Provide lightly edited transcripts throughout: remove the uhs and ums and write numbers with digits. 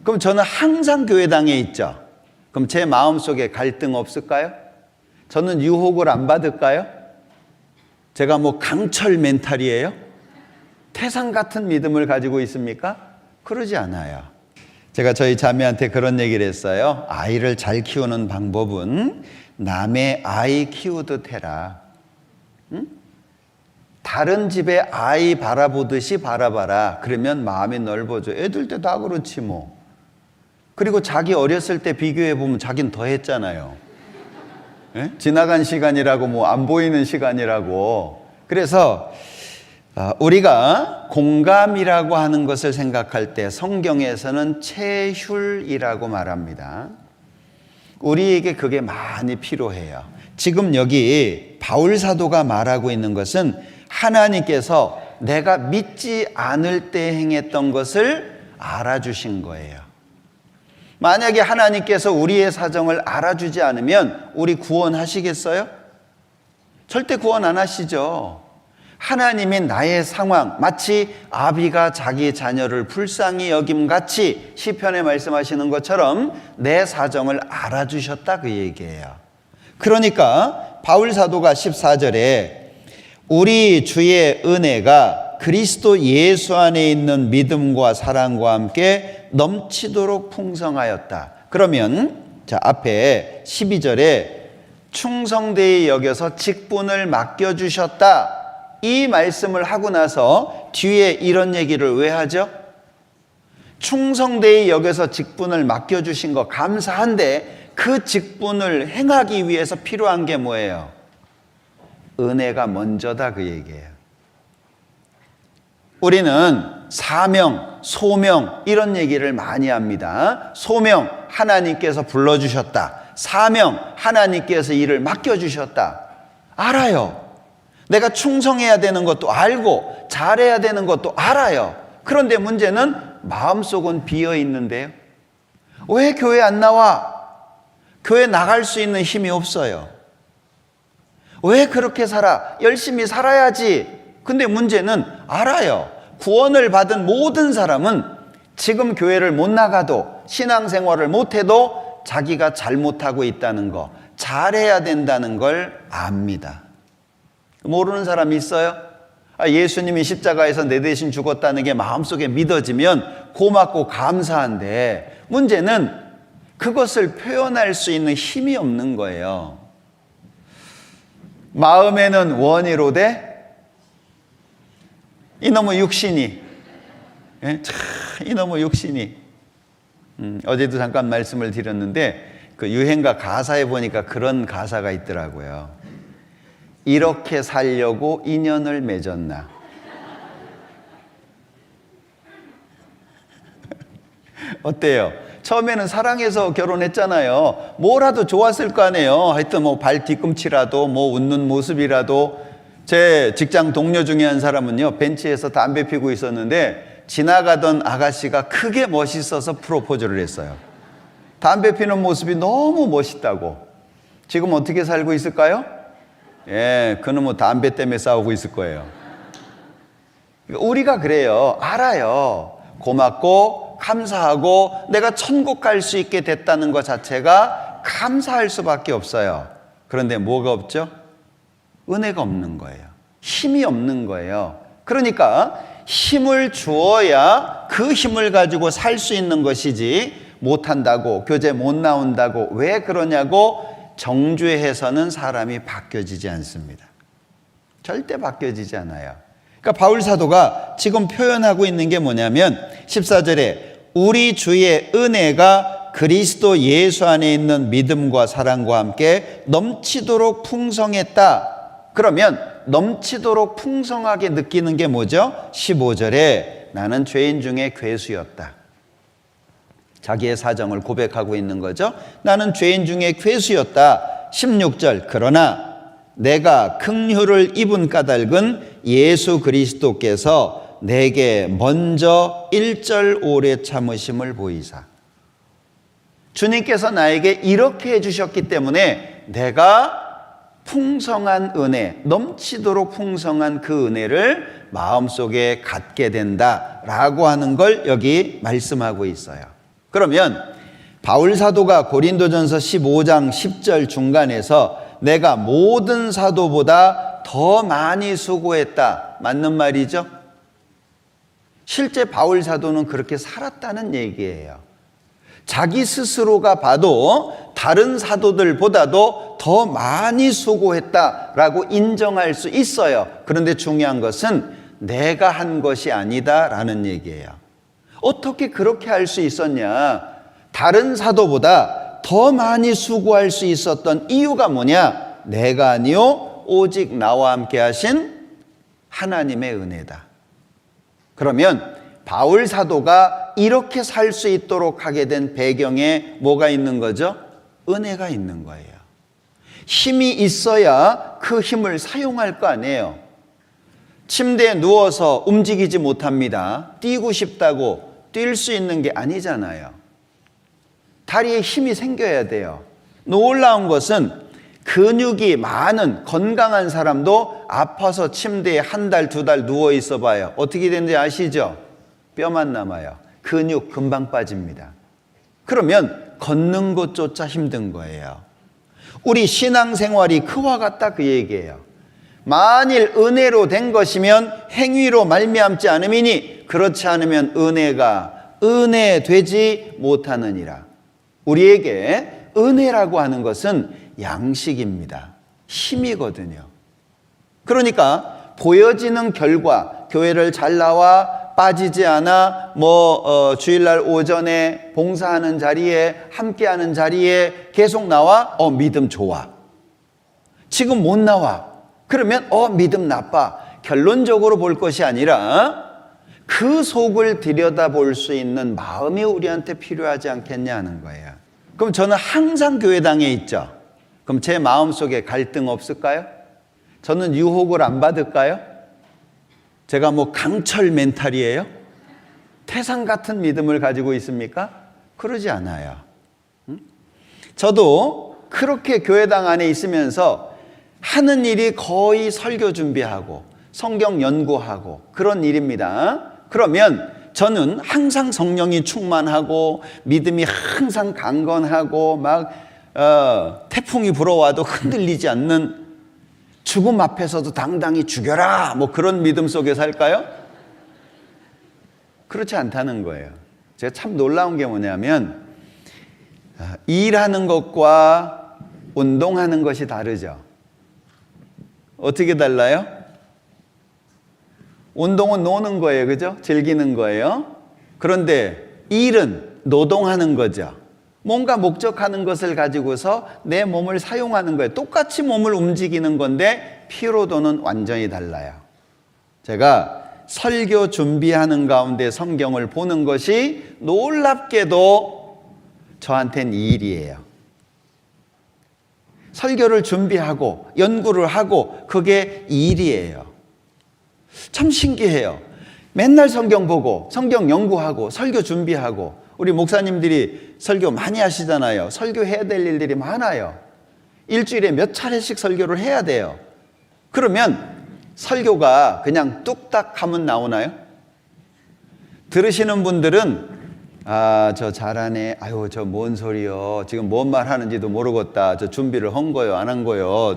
그럼 저는 항상 교회당에 있죠. 그럼 제 마음속에 갈등 없을까요? 저는 유혹을 안 받을까요? 제가 뭐 강철 멘탈이에요? 태산 같은 믿음을 가지고 있습니까? 그러지 않아요. 제가 저희 자매한테 그런 얘기를 했어요. 아이를 잘 키우는 방법은 남의 아이 키우듯 해라. 응? 다른 집에 아이 바라보듯이 바라봐라. 그러면 마음이 넓어져. 애들 때 다 그렇지 뭐. 그리고 자기 어렸을 때 비교해보면 자기는 더 했잖아요. 예? 지나간 시간이라고 뭐 안 보이는 시간이라고. 그래서 우리가 공감이라고 하는 것을 생각할 때 성경에서는 체휼이라고 말합니다. 우리에게 그게 많이 필요해요. 지금 여기 바울 사도가 말하고 있는 것은 하나님께서 내가 믿지 않을 때 행했던 것을 알아주신 거예요. 만약에 하나님께서 우리의 사정을 알아주지 않으면 우리 구원하시겠어요? 절대 구원 안 하시죠. 하나님이 나의 상황, 마치 아비가 자기 자녀를 불쌍히 여김같이 시편에 말씀하시는 것처럼 내 사정을 알아주셨다 그 얘기예요. 그러니까 바울 사도가 14절에 우리 주의 은혜가 그리스도 예수 안에 있는 믿음과 사랑과 함께 넘치도록 풍성하였다. 그러면 자 앞에 12절에 충성되이 여겨서 직분을 맡겨주셨다. 이 말씀을 하고 나서 뒤에 이런 얘기를 왜 하죠? 충성되이 여겨서 직분을 맡겨주신 거 감사한데 그 직분을 행하기 위해서 필요한 게 뭐예요? 은혜가 먼저다 그 얘기예요. 우리는 사명, 소명 이런 얘기를 많이 합니다. 소명 하나님께서 불러주셨다. 사명 하나님께서 일을 맡겨주셨다. 알아요. 내가 충성해야 되는 것도 알고 잘해야 되는 것도 알아요. 그런데 문제는 마음속은 비어 있는데요. 왜 교회 안 나와? 교회 나갈 수 있는 힘이 없어요. 왜 그렇게 살아? 열심히 살아야지. 근데 문제는 알아요. 구원을 받은 모든 사람은 지금 교회를 못 나가도 신앙생활을 못해도 자기가 잘못하고 있다는 거, 잘해야 된다는 걸 압니다. 모르는 사람이 있어요? 예수님이 십자가에서 내 대신 죽었다는 게 마음속에 믿어지면 고맙고 감사한데 문제는 그것을 표현할 수 있는 힘이 없는 거예요. 마음에는 원이로되 이놈의 육신이 이놈의 육신이 어제도 잠깐 말씀을 드렸는데 그 유행가 가사에 보니까 그런 가사가 있더라고요. 이렇게 살려고 인연을 맺었나. 어때요? 처음에는 사랑해서 결혼했잖아요. 뭐라도 좋았을 거 아니에요. 하여튼 뭐 발 뒤꿈치라도 뭐 웃는 모습이라도. 제 직장 동료 중에 한 사람은요 벤치에서 담배 피고 있었는데 지나가던 아가씨가 크게 멋있어서 프로포즈를 했어요. 담배 피는 모습이 너무 멋있다고. 지금 어떻게 살고 있을까요? 예, 그는 뭐 담배 때문에 싸우고 있을 거예요. 우리가 그래요. 알아요. 고맙고 감사하고 내가 천국 갈 수 있게 됐다는 것 자체가 감사할 수밖에 없어요. 그런데 뭐가 없죠? 은혜가 없는 거예요. 힘이 없는 거예요. 그러니까 힘을 주어야 그 힘을 가지고 살 수 있는 것이지 못한다고, 교제 못 나온다고 왜 그러냐고 정죄해서는 사람이 바뀌어지지 않습니다. 절대 바뀌어지지 않아요. 그러니까 바울 사도가 지금 표현하고 있는 게 뭐냐면 14절에 우리 주의 은혜가 그리스도 예수 안에 있는 믿음과 사랑과 함께 넘치도록 풍성했다. 그러면 넘치도록 풍성하게 느끼는 게 뭐죠? 15절에 나는 죄인 중에 괴수였다. 자기의 사정을 고백하고 있는 거죠. 나는 죄인 중에 괴수였다. 16절 그러나 내가 긍휼을 입은 까닭은 예수 그리스도께서 내게 먼저 1절 오래 참으심을 보이사. 주님께서 나에게 이렇게 해주셨기 때문에 내가 풍성한 은혜, 넘치도록 풍성한 그 은혜를 마음속에 갖게 된다라고 하는 걸 여기 말씀하고 있어요. 그러면 바울 사도가 고린도전서 15장 10절 중간에서 내가 모든 사도보다 더 많이 수고했다. 맞는 말이죠? 실제 바울 사도는 그렇게 살았다는 얘기예요. 자기 스스로가 봐도 다른 사도들보다도 더 많이 수고했다라고 인정할 수 있어요. 그런데 중요한 것은 내가 한 것이 아니다라는 얘기예요. 어떻게 그렇게 할 수 있었냐? 다른 사도보다 더 많이 수고할 수 있었던 이유가 뭐냐? 내가 아니요 오직 나와 함께 하신 하나님의 은혜다. 그러면 바울 사도가 이렇게 살 수 있도록 하게 된 배경에 뭐가 있는 거죠? 은혜가 있는 거예요. 힘이 있어야 그 힘을 사용할 거 아니에요. 침대에 누워서 움직이지 못합니다. 뛰고 싶다고 뛸 수 있는 게 아니잖아요. 다리에 힘이 생겨야 돼요. 놀라운 것은 근육이 많은 건강한 사람도 아파서 침대에 한 달, 두 달 누워 있어 봐요. 어떻게 되는지 아시죠? 뼈만 남아요. 근육 금방 빠집니다. 그러면 걷는 것조차 힘든 거예요. 우리 신앙생활이 그와 같다 그 얘기예요. 만일 은혜로 된 것이면 행위로 말미암지 않음이니 그렇지 않으면 은혜가 은혜 되지 못하느니라. 우리에게 은혜라고 하는 것은 양식입니다. 힘이거든요. 그러니까 보여지는 결과, 교회를 잘 나와 빠지지 않아 주일날 오전에 봉사하는 자리에 함께하는 자리에 계속 나와 믿음 좋아. 지금 못 나와. 그러면 믿음 나빠. 결론적으로 볼 것이 아니라 그 속을 들여다볼 수 있는 마음이 우리한테 필요하지 않겠냐 하는 거예요. 그럼 저는 항상 교회당에 있죠. 그럼 제 마음속에 갈등 없을까요? 저는 유혹을 안 받을까요? 제가 강철 멘탈이에요? 태산 같은 믿음을 가지고 있습니까? 그러지 않아요. 저도 그렇게 교회당 안에 있으면서 하는 일이 거의 설교 준비하고 성경 연구하고 그런 일입니다. 그러면 저는 항상 성령이 충만하고 믿음이 항상 강건하고 태풍이 불어와도 흔들리지 않는 죽음 앞에서도 당당히 죽여라 그런 믿음 속에 살까요? 그렇지 않다는 거예요. 제가 참 놀라운 게 뭐냐면 일하는 것과 운동하는 것이 다르죠. 어떻게 달라요? 운동은 노는 거예요. 그죠? 즐기는 거예요. 그런데 일은 노동하는 거죠. 뭔가 목적하는 것을 가지고서 내 몸을 사용하는 거예요. 똑같이 몸을 움직이는 건데 피로도는 완전히 달라요. 제가 설교 준비하는 가운데 성경을 보는 것이 놀랍게도 저한테는 일이에요. 설교를 준비하고 연구를 하고 그게 일이에요. 참 신기해요. 맨날 성경 보고 성경 연구하고 설교 준비하고 우리 목사님들이 설교 많이 하시잖아요. 설교해야 될 일들이 많아요. 일주일에 몇 차례씩 설교를 해야 돼요. 그러면 설교가 그냥 뚝딱 하면 나오나요? 들으시는 분들은 저 잘하네. 아유 저 뭔 소리요. 지금 뭔 말 하는지도 모르겠다. 저 준비를 한 거요 안 한 거요.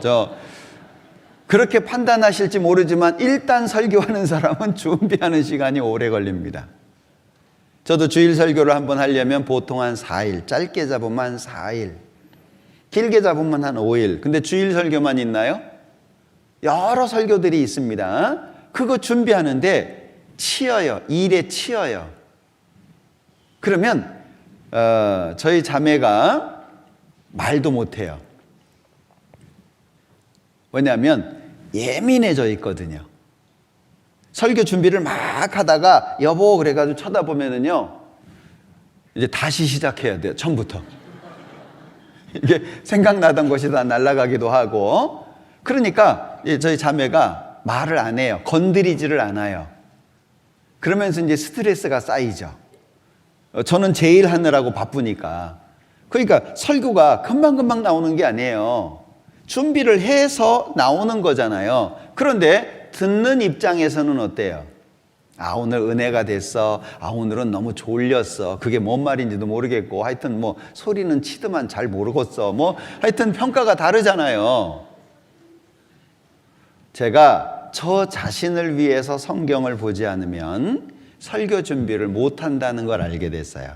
그렇게 판단하실지 모르지만 일단 설교하는 사람은 준비하는 시간이 오래 걸립니다. 저도 주일 설교를 한번 하려면 보통 한 4일, 짧게 잡으면 한 4일, 길게 잡으면 한 5일. 근데 주일 설교만 있나요? 여러 설교들이 있습니다. 그거 준비하는데 치여요. 일에 치여요. 그러면 저희 자매가 말도 못해요. 왜냐하면 예민해져 있거든요. 설교 준비를 막 하다가 여보 그래가지고 쳐다보면은요 이제 다시 시작해야 돼요. 처음부터. 이게 생각나던 것이 다 날아가기도 하고 그러니까 저희 자매가 말을 안 해요. 건드리지를 않아요. 그러면서 이제 스트레스가 쌓이죠. 저는 제일 하느라고 바쁘니까. 그러니까 설교가 금방금방 나오는 게 아니에요. 준비를 해서 나오는 거잖아요. 그런데 듣는 입장에서는 어때요? 오늘 은혜가 됐어. 오늘은 너무 졸렸어. 그게 뭔 말인지도 모르겠고, 하여튼 뭐 소리는 치더만 잘 모르겠어. 뭐 하여튼 평가가 다르잖아요. 제가 저 자신을 위해서 성경을 보지 않으면 설교 준비를 못 한다는 걸 알게 됐어요.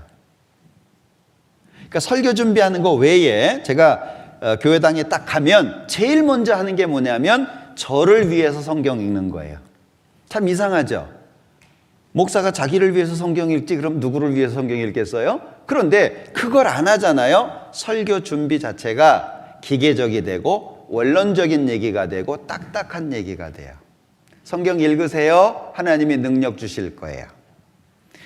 그러니까 설교 준비하는 거 외에 제가 교회당에 딱 가면 제일 먼저 하는 게 뭐냐면 저를 위해서 성경 읽는 거예요. 참 이상하죠? 목사가 자기를 위해서 성경 읽지 그럼 누구를 위해서 성경 읽겠어요? 그런데 그걸 안 하잖아요. 설교 준비 자체가 기계적이 되고 원론적인 얘기가 되고 딱딱한 얘기가 돼요. 성경 읽으세요. 하나님이 능력 주실 거예요.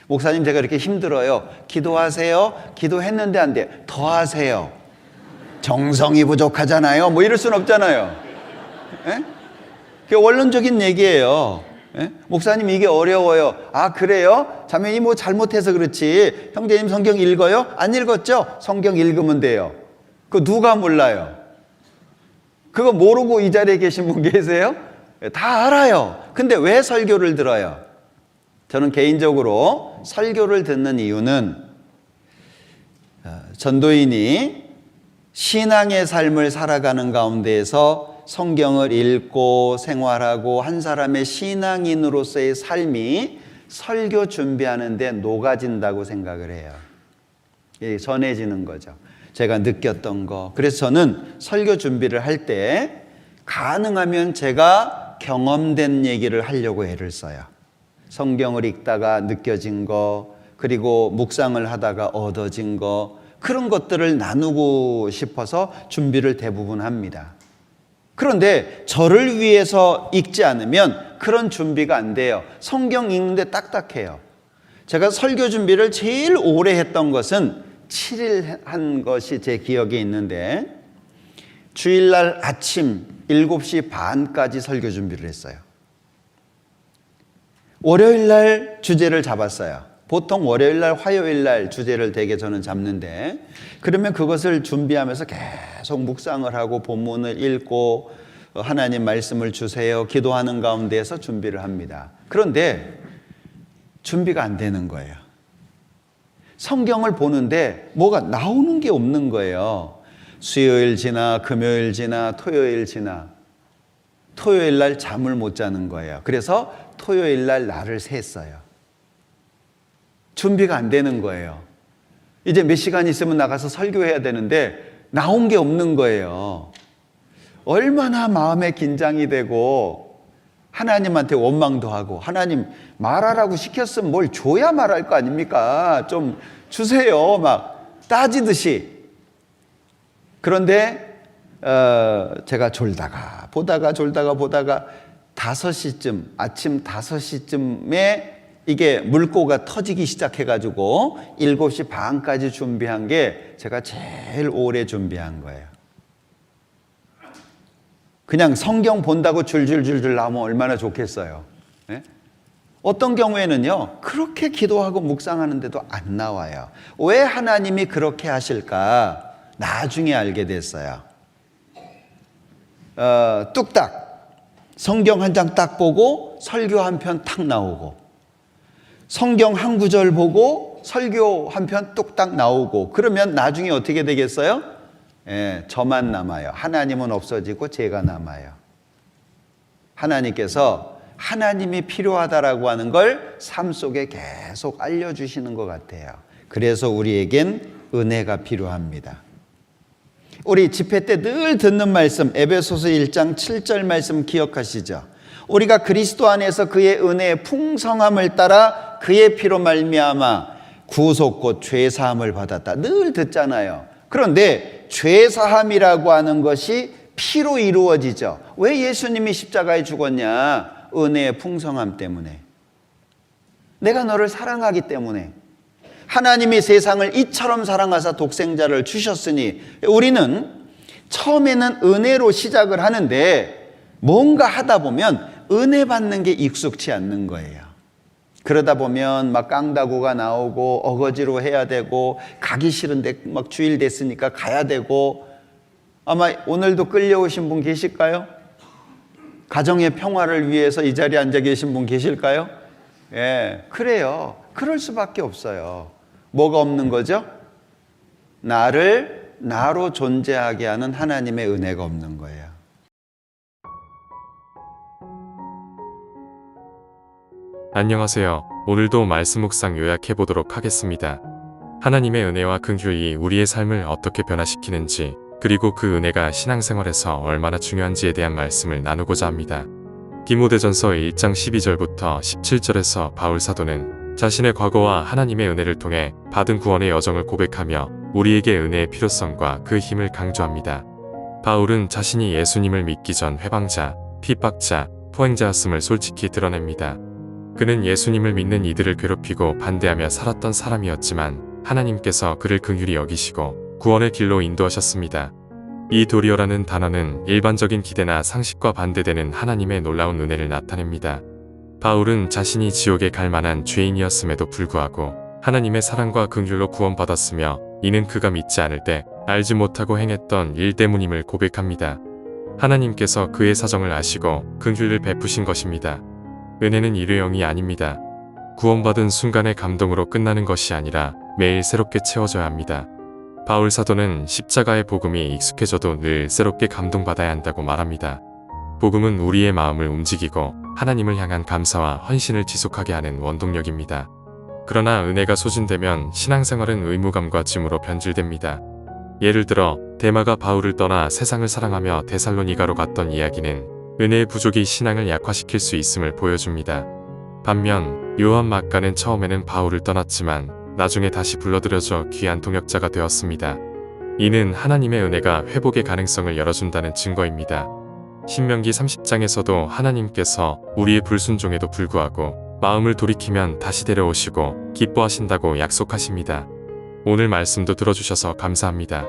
목사님 제가 이렇게 힘들어요. 기도하세요. 기도했는데 안 돼. 더 하세요. 정성이 부족하잖아요. 뭐 이럴 순 없잖아요. 예? 그게 원론적인 얘기예요. 예? 목사님 이게 어려워요. 그래요? 자매님 뭐 잘못해서 그렇지. 형제님 성경 읽어요? 안 읽었죠? 성경 읽으면 돼요. 그거 누가 몰라요? 그거 모르고 이 자리에 계신 분 계세요? 다 알아요. 근데 왜 설교를 들어요? 저는 개인적으로 설교를 듣는 이유는 전도인이 신앙의 삶을 살아가는 가운데에서 성경을 읽고 생활하고 한 사람의 신앙인으로서의 삶이 설교 준비하는 데 녹아진다고 생각을 해요. 전해지는 거죠. 제가 느꼈던 거. 그래서 저는 설교 준비를 할 때 가능하면 제가 경험된 얘기를 하려고 애를 써요. 성경을 읽다가 느껴진 거, 그리고 묵상을 하다가 얻어진 거, 그런 것들을 나누고 싶어서 준비를 대부분 합니다. 그런데 저를 위해서 읽지 않으면 그런 준비가 안 돼요. 성경 읽는데 딱딱해요. 제가 설교 준비를 제일 오래 했던 것은 7일 한 것이 제 기억에 있는데, 주일날 아침 7시 반까지 설교 준비를 했어요. 월요일날 주제를 잡았어요. 보통 월요일날, 화요일날 주제를 대개 저는 잡는데, 그러면 그것을 준비하면서 계속 묵상을 하고 본문을 읽고 하나님 말씀을 주세요 기도하는 가운데에서 준비를 합니다. 그런데 준비가 안 되는 거예요. 성경을 보는데 뭐가 나오는 게 없는 거예요. 수요일 지나 금요일 지나 토요일 지나 토요일날 잠을 못 자는 거예요. 그래서 토요일날 날을 샜어요. 준비가 안 되는 거예요. 이제 몇 시간 있으면 나가서 설교해야 되는데 나온 게 없는 거예요. 얼마나 마음에 긴장이 되고 하나님한테 원망도 하고, 하나님 말하라고 시켰으면 뭘 줘야 말할 거 아닙니까? 좀 주세요. 막 따지듯이. 그런데 제가 졸다가 보다가 5시쯤, 아침 5시쯤에 이게 물꼬가 터지기 시작해가지고 7시 반까지 준비한 게 제가 제일 오래 준비한 거예요. 그냥 성경 본다고 줄줄줄줄 나오면 얼마나 좋겠어요. 네? 어떤 경우에는요, 그렇게 기도하고 묵상하는데도 안 나와요. 왜 하나님이 그렇게 하실까? 나중에 알게 됐어요. 뚝딱 성경 한 장 딱 보고 설교 한 편 탁 나오고, 성경 한 구절 보고 설교 한 편 뚝딱 나오고, 그러면 나중에 어떻게 되겠어요? 저만 남아요. 하나님은 없어지고 제가 남아요. 하나님께서 하나님이 필요하다라고 하는 걸 삶 속에 계속 알려주시는 것 같아요. 그래서 우리에겐 은혜가 필요합니다. 우리 집회 때 늘 듣는 말씀, 에베소서 1장 7절 말씀 기억하시죠? 우리가 그리스도 안에서 그의 은혜의 풍성함을 따라 그의 피로 말미암아 구속 곧 죄사함을 받았다. 늘 듣잖아요. 그런데 죄사함이라고 하는 것이 피로 이루어지죠. 왜 예수님이 십자가에 죽었냐? 은혜의 풍성함 때문에. 내가 너를 사랑하기 때문에. 하나님이 세상을 이처럼 사랑하사 독생자를 주셨으니, 우리는 처음에는 은혜로 시작을 하는데 뭔가 하다 보면 은혜 받는 게 익숙치 않는 거예요. 그러다 보면 막 깡다구가 나오고 어거지로 해야 되고, 가기 싫은데 막 주일 됐으니까 가야 되고. 아마 오늘도 끌려오신 분 계실까요? 가정의 평화를 위해서 이 자리에 앉아 계신 분 계실까요? 예, 그래요. 그럴 수밖에 없어요. 뭐가 없는 거죠? 나를 나로 존재하게 하는 하나님의 은혜가 없는 거예요. 안녕하세요. 오늘도 말씀 묵상 요약해 보도록 하겠습니다. 하나님의 은혜와 긍휼이 우리의 삶을 어떻게 변화시키는지, 그리고 그 은혜가 신앙생활에서 얼마나 중요한지에 대한 말씀을 나누고자 합니다. 디모데전서 1장 12절부터 17절에서 바울 사도는 자신의 과거와 하나님의 은혜를 통해 받은 구원의 여정을 고백하며 우리에게 은혜의 필요성과 그 힘을 강조합니다. 바울은 자신이 예수님을 믿기 전 회방자, 핍박자, 포행자였음을 솔직히 드러냅니다. 그는 예수님을 믿는 이들을 괴롭히고 반대하며 살았던 사람이었지만 하나님께서 그를 긍휼히 여기시고 구원의 길로 인도하셨습니다. 이 도리어라는 단어는 일반적인 기대나 상식과 반대되는 하나님의 놀라운 은혜를 나타냅니다. 바울은 자신이 지옥에 갈 만한 죄인이었음에도 불구하고 하나님의 사랑과 긍휼로 구원받았으며 이는 그가 믿지 않을 때 알지 못하고 행했던 일 때문임을 고백합니다. 하나님께서 그의 사정을 아시고 긍휼을 베푸신 것입니다. 은혜는 일회용이 아닙니다. 구원받은 순간의 감동으로 끝나는 것이 아니라 매일 새롭게 채워져야 합니다. 바울 사도는 십자가의 복음이 익숙해져도 늘 새롭게 감동받아야 한다고 말합니다. 복음은 우리의 마음을 움직이고 하나님을 향한 감사와 헌신을 지속하게 하는 원동력입니다. 그러나 은혜가 소진되면 신앙생활은 의무감과 짐으로 변질됩니다. 예를 들어 데마가 바울을 떠나 세상을 사랑하며 데살로니가로 갔던 이야기는 은혜의 부족이 신앙을 약화시킬 수 있음을 보여줍니다. 반면 요한 막가는 처음에는 바울을 떠났지만 나중에 다시 불러들여져 귀한 동역자가 되었습니다. 이는 하나님의 은혜가 회복의 가능성을 열어준다는 증거입니다. 신명기 30장에서도 하나님께서 우리의 불순종에도 불구하고 마음을 돌이키면 다시 데려오시고 기뻐하신다고 약속하십니다. 오늘 말씀도 들어주셔서 감사합니다.